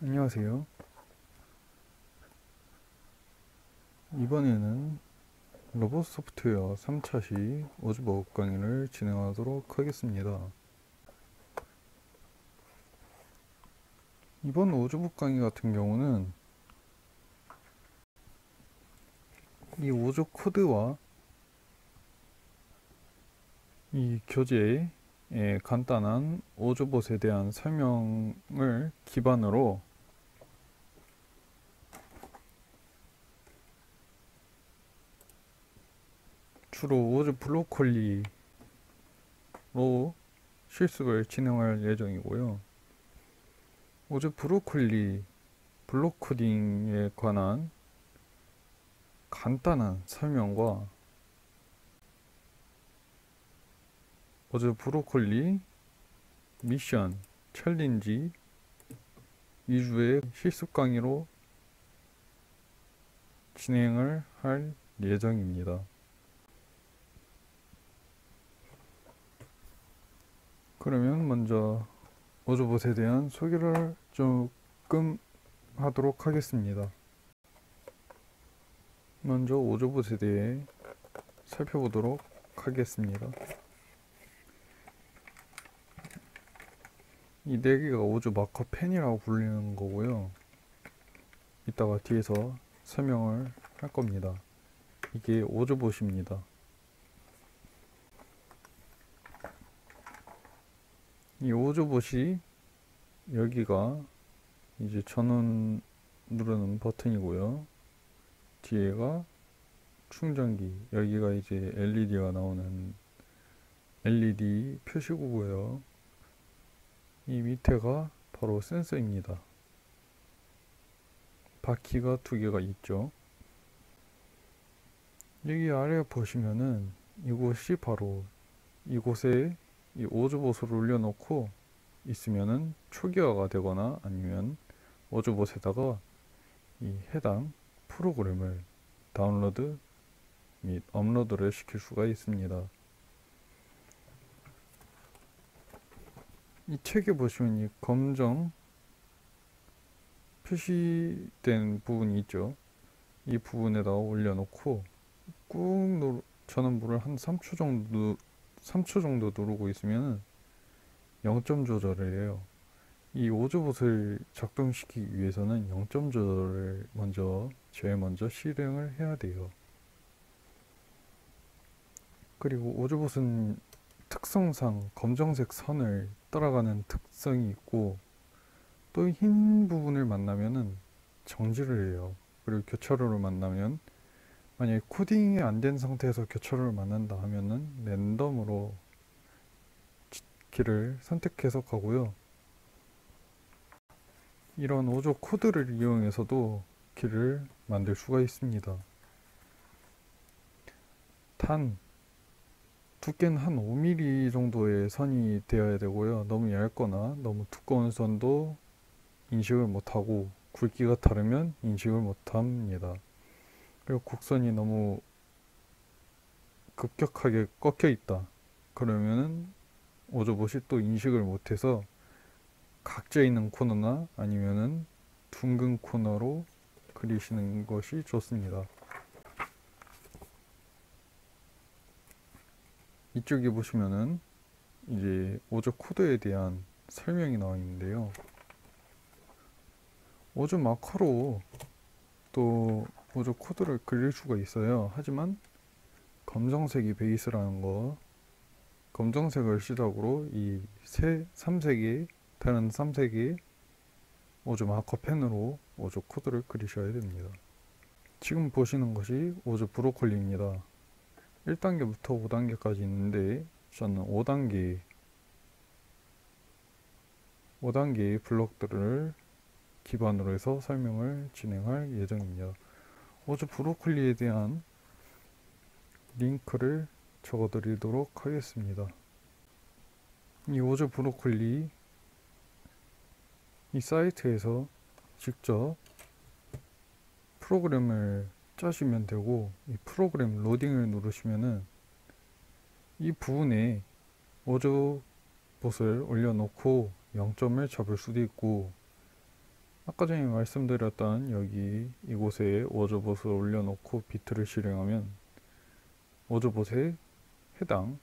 안녕하세요. 이번에는 로봇 소프트웨어 3차 시 오즈버그 강의를 진행하도록 하겠습니다. 이번 오즈버그 강의 같은 경우는 이 오즈 코드와 이 교재의 간단한 오즈봇에 대한 설명을 기반으로 주로 오즈 브로콜리로 실습을 진행할 예정이고요. 오즈 브로콜리 블록 코딩에 관한 간단한 설명과 오즈 브로콜리 미션 챌린지 2주의 실습 강의로 진행을 할 예정입니다. 그러면 먼저 오즈봇에 대한 소개를 조금 하도록 하겠습니다. 먼저 오즈봇에 대해 살펴보도록 하겠습니다. 이 4개가 오즈 마커 펜이라고 불리는 거고요. 이따가 뒤에서 설명을 할 겁니다. 이게 오즈봇입니다. 이 오즈봇이 여기가 이제 전원 누르는 버튼이고요. 뒤에가 충전기, 여기가 이제 LED가 나오는 LED 표시구고요. 이 밑에가 바로 센서입니다. 바퀴가 2개가 있죠. 여기 아래 보시면은 이곳이 바로 이곳에 이 오즈봇을 올려놓고 있으면은 초기화가 되거나 아니면 오즈봇에다가 이 해당 프로그램을 다운로드 및 업로드를 시킬 수가 있습니다. 이 책에 보시면 이 검정 표시된 부분이 있죠. 이 부분에다가 올려놓고 꾹 전원부를 한 3초 정도 누르고 있으면 0점 조절을 해요. 이 오즈봇을 작동시키기 위해서는 0점 조절을 제일 먼저 실행을 해야 돼요. 그리고 오즈봇은 특성상 검정색 선을 따라가는 특성이 있고 또 흰 부분을 만나면은 정지를 해요. 그리고 교차로를 만나면 만약에 코딩이 안 된 상태에서 교차로를 만난다 하면은 랜덤으로 길을 선택해서 가고요. 이런 오즈 코드를 이용해서도 길을 만들 수가 있습니다. 단 두께는 한 5mm 정도의 선이 되어야 되고요. 너무 얇거나 너무 두꺼운 선도 인식을 못하고 굵기가 다르면 인식을 못합니다. 그리고 곡선이 너무 급격하게 꺾여 있다 그러면은 오즈봇이 또 인식을 못해서 각져 있는 코너나 아니면은 둥근 코너로 그리시는 것이 좋습니다. 이쪽에 보시면은 이제 오즈 코드에 대한 설명이 나와 있는데요. 오즈 마커로 또 오즈 코드를 그릴 수가 있어요. 하지만 검정색이 베이스라는 거, 검정색을 시작으로 이 3색의 다른 3색의 오즈 마커 펜으로 오즈 코드를 그리셔야 됩니다. 지금 보시는 것이 오즈 브로콜리입니다. 1단계부터 5단계까지 있는데 저는 5단계의 블록들을 기반으로 해서 설명을 진행할 예정입니다. 오즈 브로콜리에 대한 링크를 적어 드리도록 하겠습니다. 이 오즈 브로콜리 이 사이트에서 직접 프로그램을 짜시면 되고 이 프로그램 로딩을 누르시면은 이 부분에 오조봇을 올려놓고 0점을 잡을 수도 있고, 아까 전에 말씀드렸던 여기 이곳에 오조봇을 올려놓고 비트를 실행하면 오조봇에 해당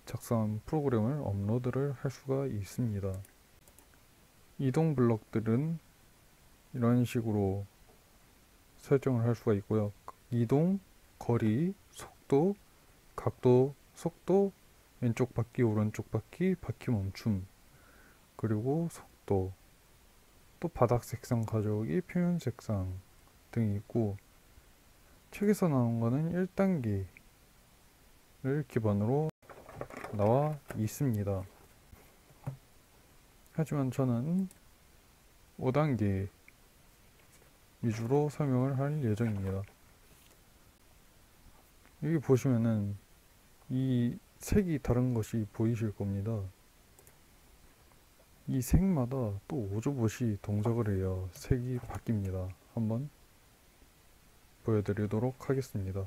작성한 프로그램을 업로드를 할 수가 있습니다. 이동 블럭들은 이런 식으로 설정을 할 수가 있고요. 이동, 거리, 속도, 각도, 속도, 왼쪽 바퀴, 오른쪽 바퀴, 바퀴 멈춤, 그리고 속도, 또 바닥 색상 가져오기, 표면 색상 등이 있고, 책에서 나온 거는 1단계를 기반으로 나와 있습니다. 하지만 저는 5단계 위주로 설명을 할 예정입니다. 여기 보시면은 이 색이 다른 것이 보이실 겁니다. 이 색마다 또 오조봇이 동작을 해요. 색이 바뀝니다. 한번 보여드리도록 하겠습니다.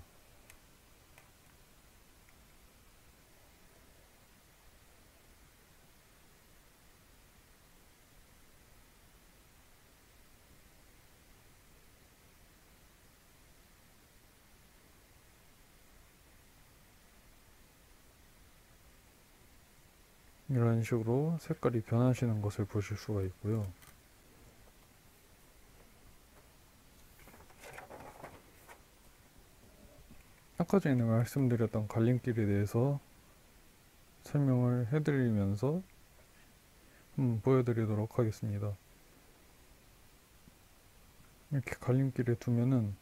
이런 식으로 색깔이 변하시는 것을 보실 수가 있고요. 아까 전에 말씀드렸던 갈림길에 대해서 설명을 해드리면서 보여드리도록 하겠습니다. 이렇게 갈림길에 두면은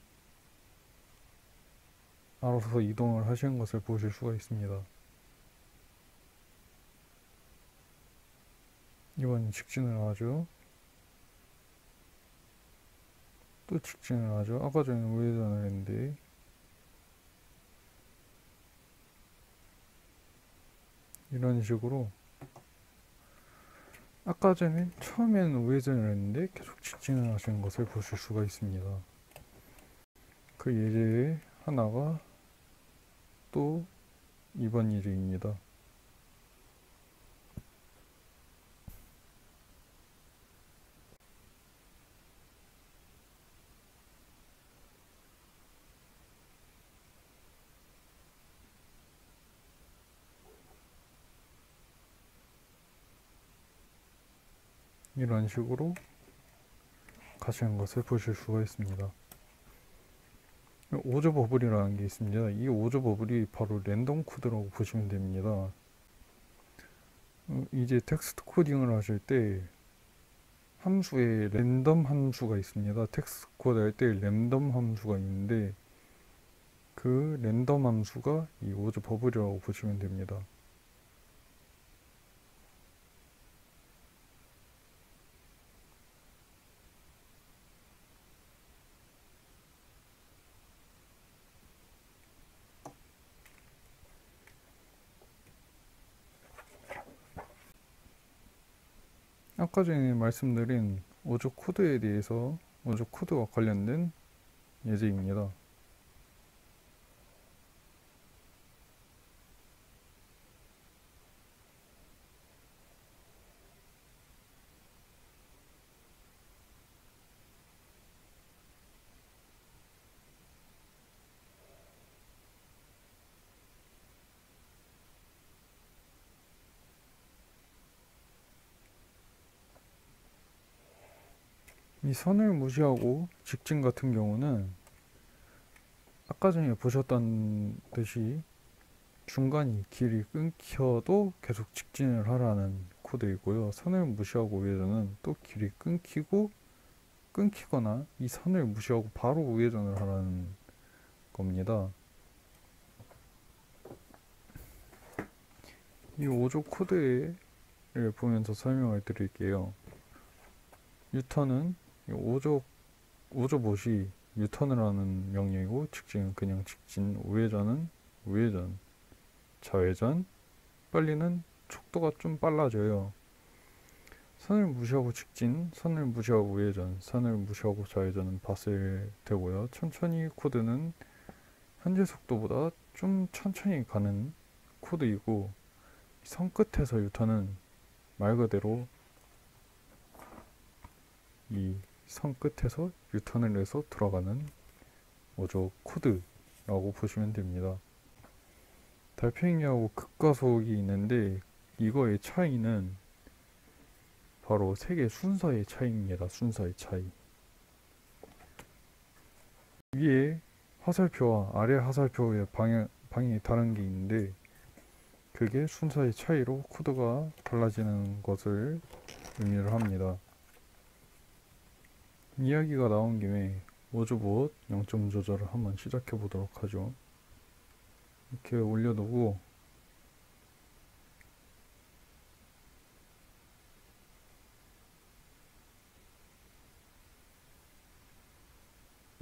알아서 이동을 하시는 것을 보실 수가 있습니다. 이번 직진을 하죠. 또 직진을 하죠. 아까 전에 우회전을 했는데 이런 식으로 아까 전에 처음에는 우회전을 했는데 계속 직진을 하시는 것을 보실 수가 있습니다. 그 예제 하나가 또 이번 예제입니다. 이런 식으로 가시는 것을 보실 수가 있습니다. 오조 버블이라는 게 있습니다. 이 오조 버블이 바로 랜덤 코드라고 보시면 됩니다. 이제 텍스트 코딩을 하실 때 함수에 랜덤 함수가 있습니다. 텍스트 코드 할 때 랜덤 함수가 있는데 그 랜덤 함수가 이 오조 버블이라고 보시면 됩니다. 아까 전에 말씀드린 오조 코드에 대해서 오조 코드와 관련된 예제입니다. 이 선을 무시하고 직진 같은 경우는 아까 전에 보셨던 듯이 중간이 길이 끊겨도 계속 직진을 하라는 코드이고요. 선을 무시하고 우회전은 또 길이 끊기거나 이 선을 무시하고 바로 우회전을 하라는 겁니다. 이 5조 코드를 보면서 설명을 드릴게요. 유턴은 5조봇이 유턴을 하는 명령이고 직진은 그냥 직진, 우회전은 우회전, 좌회전, 빨리는 속도가 좀 빨라져요. 선을 무시하고 직진, 선을 무시하고 우회전, 선을 무시하고 좌회전은 봤을 테고요. 천천히 코드는 현재 속도보다 좀 천천히 가는 코드이고 선 끝에서 유턴은 말 그대로 이 선 끝에서 유턴을 해서 들어가는 오조 코드라고 보시면 됩니다. 달팽이하고 극가속이 있는데 이거의 차이는 바로 색의 순서의 차이입니다. 순서의 차이. 위에 화살표와 아래 화살표의 방향이 다른 게 있는데 그게 순서의 차이로 코드가 달라지는 것을 의미를 합니다. 이야기가 나온 김에 오조봇 0점 조절을 한번 시작해 보도록 하죠. 이렇게 올려두고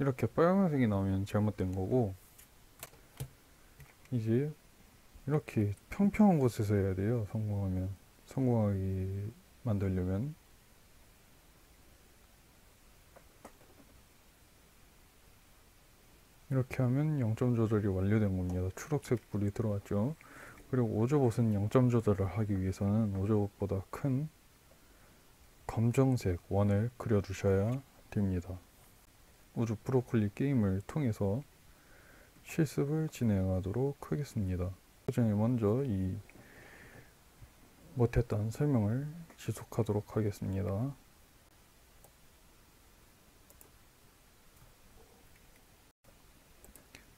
이렇게 빨간색이 나오면 잘못된 거고, 이제 이렇게 평평한 곳에서 해야 돼요. 성공하게 만들려면. 이렇게 하면 0점 조절이 완료된 겁니다. 초록색 불이 들어왔죠. 그리고 오조봇은 0점 조절을 하기 위해서는 오조봇보다 큰 검정색 원을 그려주셔야 됩니다. 우주 브로콜리 게임을 통해서 실습을 진행하도록 하겠습니다. 그 전에 먼저 이 못했던 설명을 지속하도록 하겠습니다.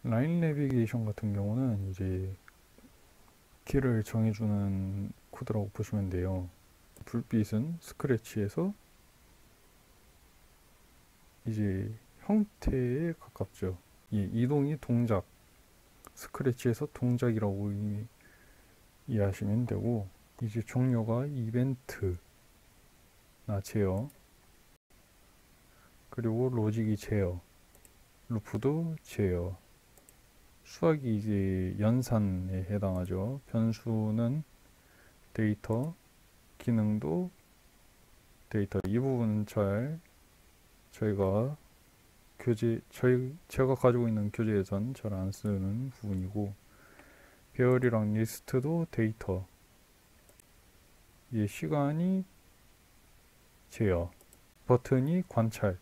라인 내비게이션 같은 경우는 이제 길을 정해주는 코드라고 보시면 돼요. 불빛은 스크래치에서 이제 형태에 가깝죠. 이 이동이 동작, 스크래치에서 동작이라고 이해하시면 되고, 이제 종료가 이벤트나 제어, 그리고 로직이 제어, 루프도 제어, 수학이 이제 연산에 해당하죠. 변수는 데이터, 기능도 데이터. 이 부분은 저희가 제가 가지고 있는 교재에선 잘 안 쓰는 부분이고, 배열이랑 리스트도 데이터, 시간이 제어, 버튼이 관찰,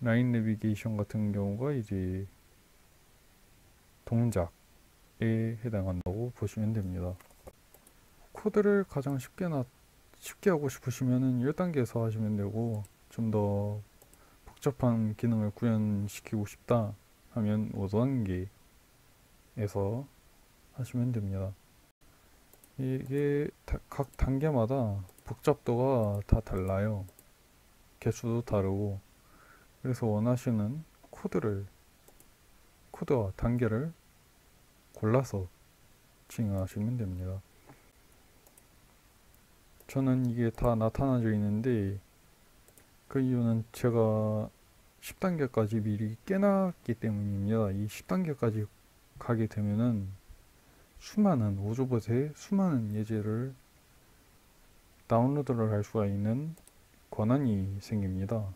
라인 내비게이션 같은 경우가 이제 동작에 해당한다고 보시면 됩니다. 코드를 가장 쉽게 하고 싶으시면은 1단계에서 하시면 되고, 좀 더 복잡한 기능을 구현시키고 싶다 하면 5단계에서 하시면 됩니다. 이게 각 단계마다 복잡도가 다 달라요. 개수도 다르고. 그래서 원하시는 코드와 단계를 골라서 진행하시면 됩니다. 저는 이게 다 나타나져 있는데 그 이유는 제가 10단계까지 미리 깨놨기 때문입니다. 이 10단계까지 가게 되면은 오조봇의 수많은 예제를 다운로드를 할 수가 있는 권한이 생깁니다.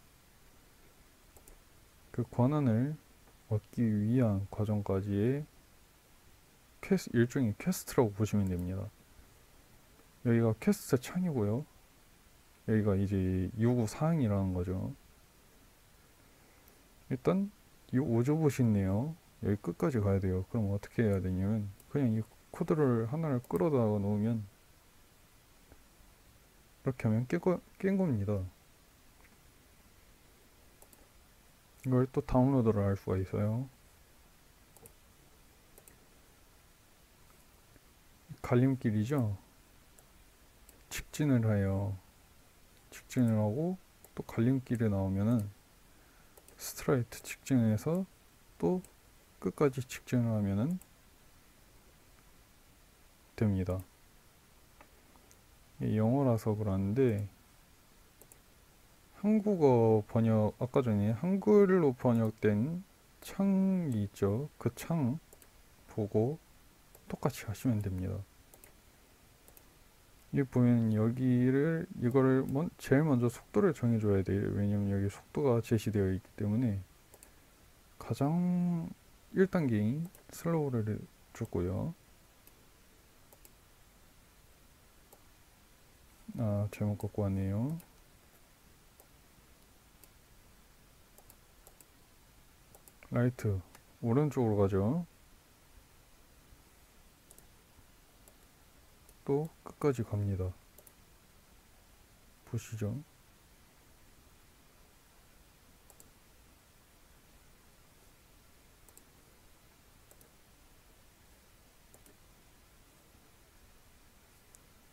그 권한을 얻기 위한 과정까지의 일종의 퀘스트라고 보시면 됩니다. 여기가 퀘스트 창이고요. 여기가 이제 요구 사항이라는 거죠. 일단 이 오조봇이 있네요. 여기 끝까지 가야 돼요. 그럼 어떻게 해야 되냐면 그냥 이 코드를 하나를 끌어다가 놓으면 이렇게 하면 깬 겁니다. 이걸 또 다운로드를 할 수가 있어요. 갈림길이죠. 직진을 해요. 직진을 하고 또 갈림길에 나오면은 스트라이트 직진해서 또 끝까지 직진을 하면은 됩니다. 영어라서 그러는데 한국어 번역, 아까 전에 한글로 번역된 창이 있죠. 그 창 보고 똑같이 하시면 됩니다. 여기 보면 이거를 제일 먼저 속도를 정해줘야 돼요. 왜냐면 여기 속도가 제시되어 있기 때문에 가장 1단계인 슬로우를 줬고요. 아, 잘못 갖고 왔네요. 라이트 오른쪽으로 가죠. 또 끝까지 갑니다. 보시죠.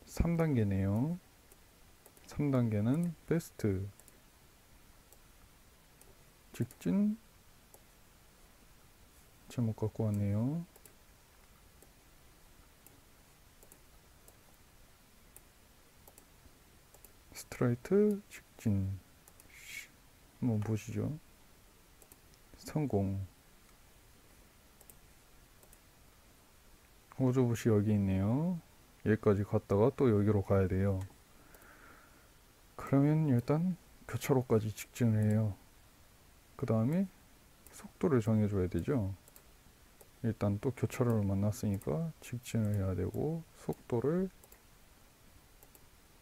(3단계네요) 3단계는 베스트 직진. 잘못 갖고 왔네요. 스트라이트 직진. 한번 보시죠. 성공. 오조봇이 여기 있네요. 여기까지 갔다가 또 여기로 가야 돼요. 그러면 일단 교차로까지 직진을 해요. 그 다음에 속도를 정해줘야 되죠. 일단 또 교차로를 만났으니까 직진을 해야 되고, 속도를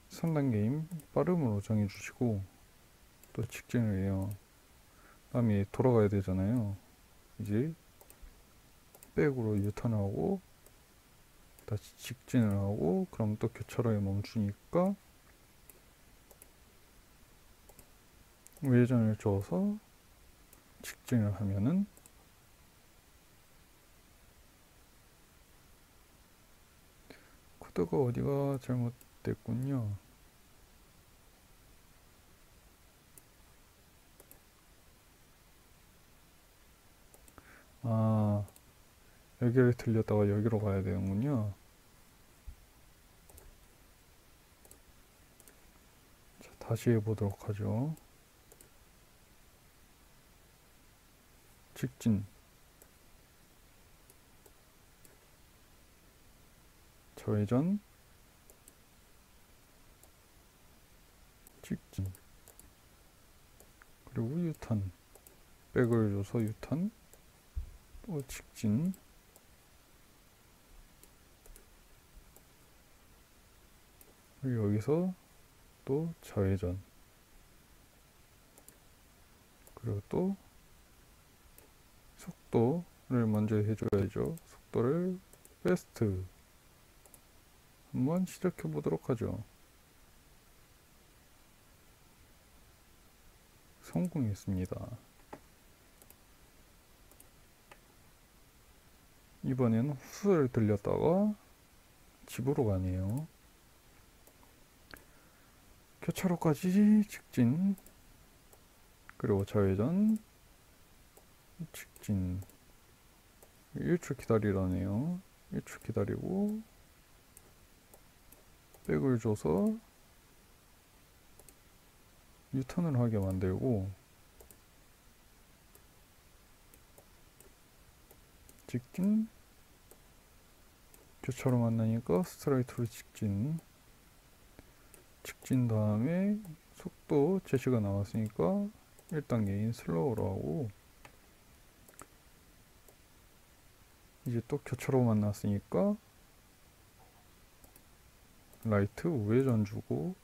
3단계인 빠름으로 정해주시고 또 직진을 해요. 다음에 돌아가야 되잖아요. 이제 백으로 유턴하고 다시 직진을 하고, 그럼 또 교차로에 멈추니까 우회전을 줘서 직진을 하면은 코드가 어디가 잘못됐군요. 아, 여기를 들렸다가 여기로 가야 되는군요. 자, 다시 해보도록 하죠. 직진, 좌회전, 직진, 그리고 유턴, 백을 줘서 유턴, 또 직진, 그리고 여기서 또 좌회전, 그리고 또 속도를 먼저 해줘야죠. 속도를 패스트. 한번 시작해 보도록 하죠. 성공했습니다. 이번에는 호수를 들렸다가 집으로 가네요. 교차로까지 직진, 그리고 좌회전, 직진. 1초 기다리라네요. 1초 기다리고 백을 줘서 유턴을 하게 만들고, 직진, 교차로 만나니까 스트라이트로 직진, 직진 다음에 속도 제시가 나왔으니까 1단계인 슬로우로 하고, 이제 또 교차로 만났으니까 라이트 우회전 주고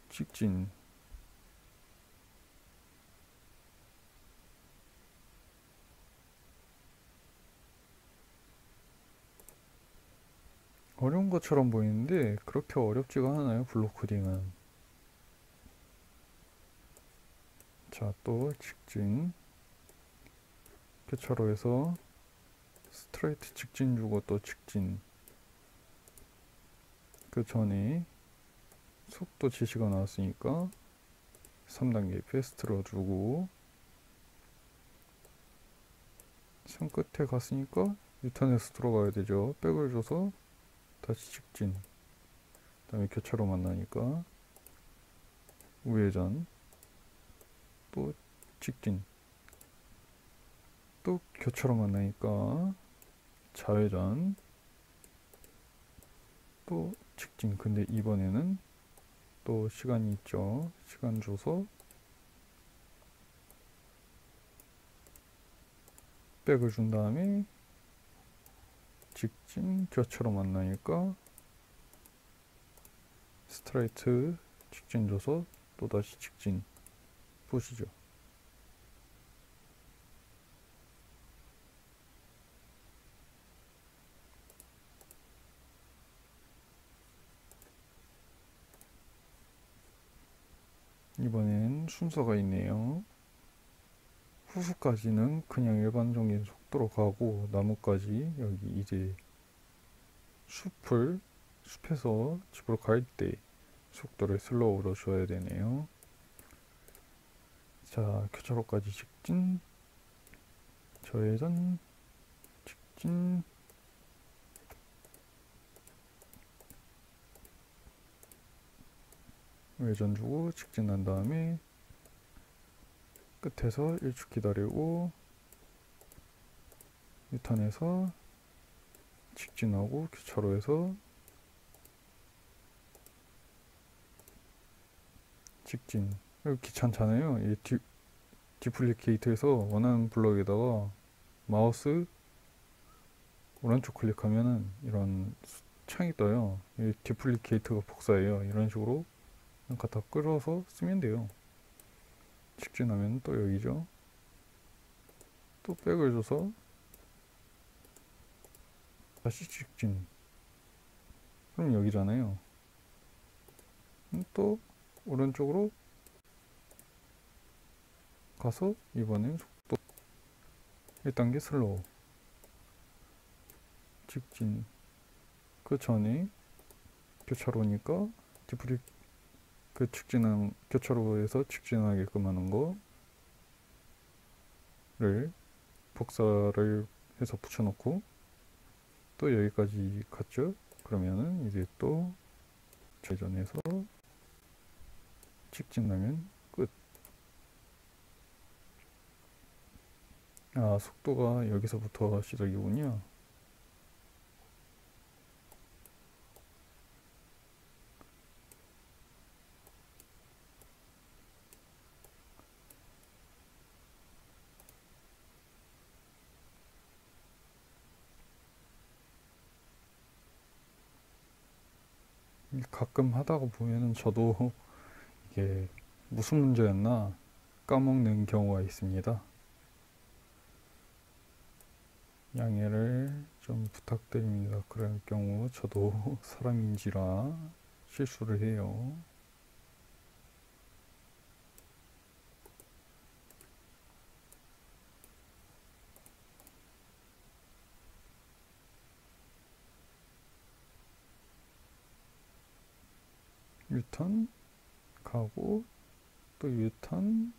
직진. 어려운 것처럼 보이는데 그렇게 어렵지가 않아요, 블록 코딩은. 자, 또 직진, 교차로에서 스트레이트 직진 주고 또 직진. 그 전에 속도 지시가 나왔으니까 3단계 패스트로 주고, 선 끝에 갔으니까 유턴해서 들어가야 되죠. 백을 줘서 다시 직진. 그 다음에 교차로 만나니까 우회전, 또 직진, 또 교차로 만나니까 좌회전, 또 직진. 근데 이번에는 또 시간이 있죠. 시간 줘서 백을 준 다음에 직진, 교차로 만나니까 스트라이트 직진 줘서 또다시 직진 보시죠. 이번엔 순서가 있네요. 후수까지는 그냥 일반적인 속도로 가고 나무까지 여기 이제 숲에서 집으로 갈 때 속도를 슬로우로 줘야 되네요. 자, 교차로까지 직진, 좌회전, 직진, 외전 주고 직진한 다음에 끝에서 1축 기다리고 유턴해서 직진하고 교차로에서 직진. 이거 귀찮잖아요. 이 디플리케이트에서 원하는 블럭에다가 마우스 오른쪽 클릭하면은 이런 창이 떠요. 이 디플리케이트가 복사예요. 이런 식으로 갖다 끌어서 쓰면 돼요. 직진하면 또 여기죠. 또 백을 줘서 다시 직진. 그럼 여기잖아요. 또 오른쪽으로 가서 이번엔 속도 1단계 슬로우 직진. 그 전에 교차로니까 그 직진한 교차로에서 직진하게끔 하는 거를 복사를 해서 붙여놓고 또 여기까지 갔죠. 그러면은 이제 또 좌회전해서 직진하면 끝. 아, 속도가 여기서부터 시작이군요. 가끔 하다가 보면은 저도 이게 무슨 문제였나 까먹는 경우가 있습니다. 양해를 좀 부탁드립니다. 그럴 경우 저도 사람인지라 실수를 해요. 유턴 가고 또 유턴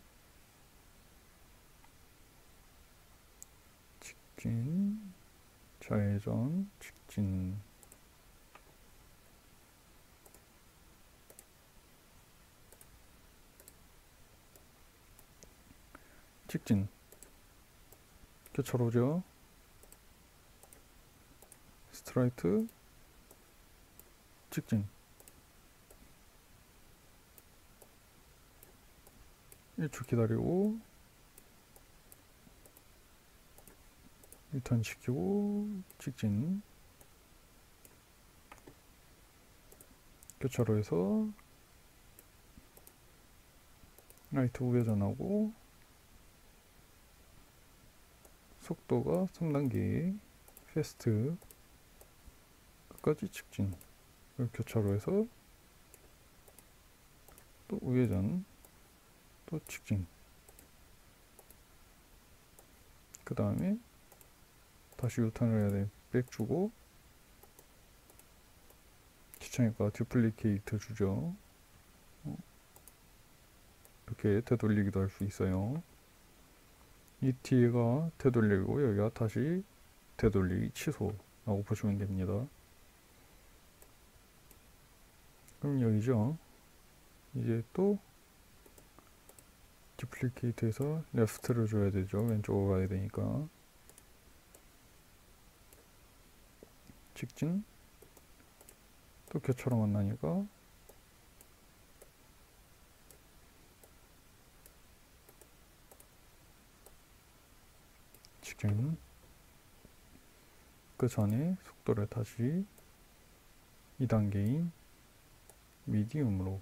직진 좌회전 직진. 직진 교차로죠. 스트라이트 직진 1초 기다리고 유턴 시키고 직진. 교차로에서 라이트 우회전하고 속도가 3단계 패스트 끝까지 직진. 교차로에서 또 우회전 또 직진. 그 다음에 다시 유턴을 해야 돼. 백 주고 귀찮으니까 듀플리케이트 주죠. 이렇게 되돌리기도 할 수 있어요. 이 뒤가 되돌리고 여기가 다시 되돌리기 취소라고 보시면 됩니다. 그럼 여기죠. 이제 또 듀플리케이트에서 레프트를 줘야 되죠. 왼쪽으로 가야 되니까. 직진 또 교차로 만나니까 직진. 그 전에 속도를 다시 2단계인 미디움으로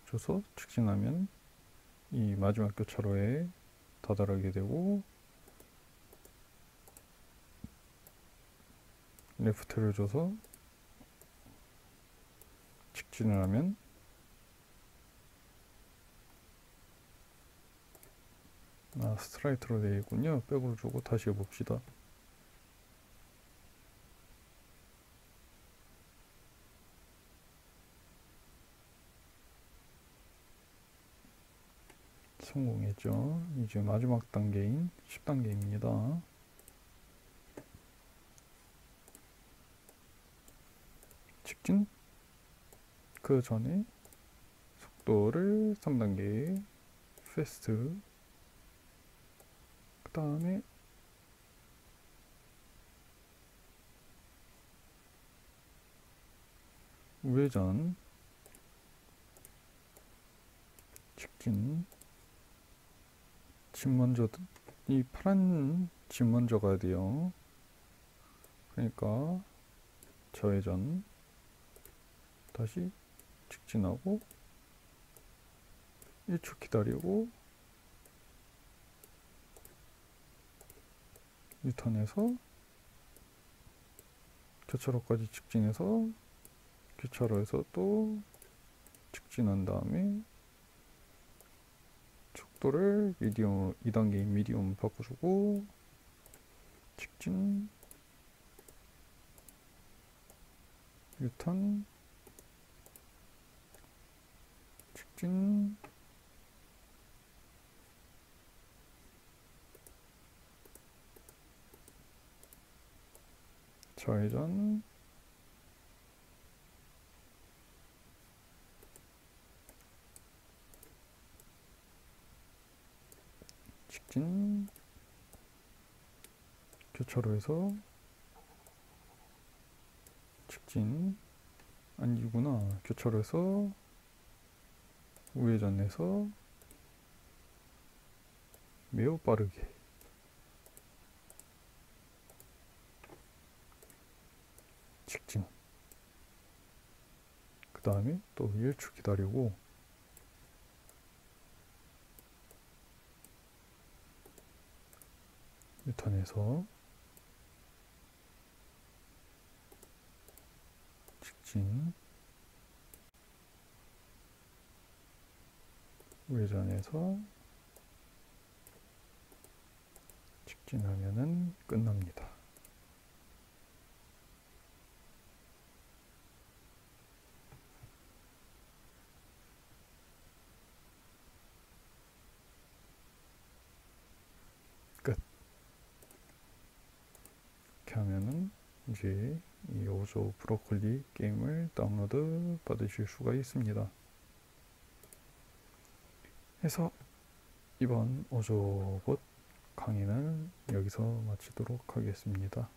줘서 직진하면 이 마지막 교차로에 다다르게 되고, 레프트를 줘서 직진을 하면 스트라이트로 되어 있군요. 백으로 주고 다시 해봅시다. 성공했죠. 이제 마지막 단계인 10단계입니다. 직진, 그 전에 속도를 3단계 패스트, 그 다음에 우회전, 직진, 집 먼저, 이 파란 집 먼저 가야 돼요. 그러니까 좌회전, 다시 직진하고 1초 기다리고 유턴해서 교차로까지 직진해서 교차로에서 또 직진한 다음에 속도를 미디움, 2단계인 미디움 바꿔주고 직진, 유턴, 직진, 좌회전, 직진, 교차로에서 직진, 아니구나, 교차로에서 우회전해서 매우 빠르게 직진, 그 다음에 또 1초 기다리고 유턴해서 직진, 우회전해서 직진하면은 끝납니다. 끝. 이렇게 하면은 이제 이 오조 브로콜리 게임을 다운로드 받으실 수가 있습니다. 해서 이번 오조봇 강의는 여기서 마치도록 하겠습니다.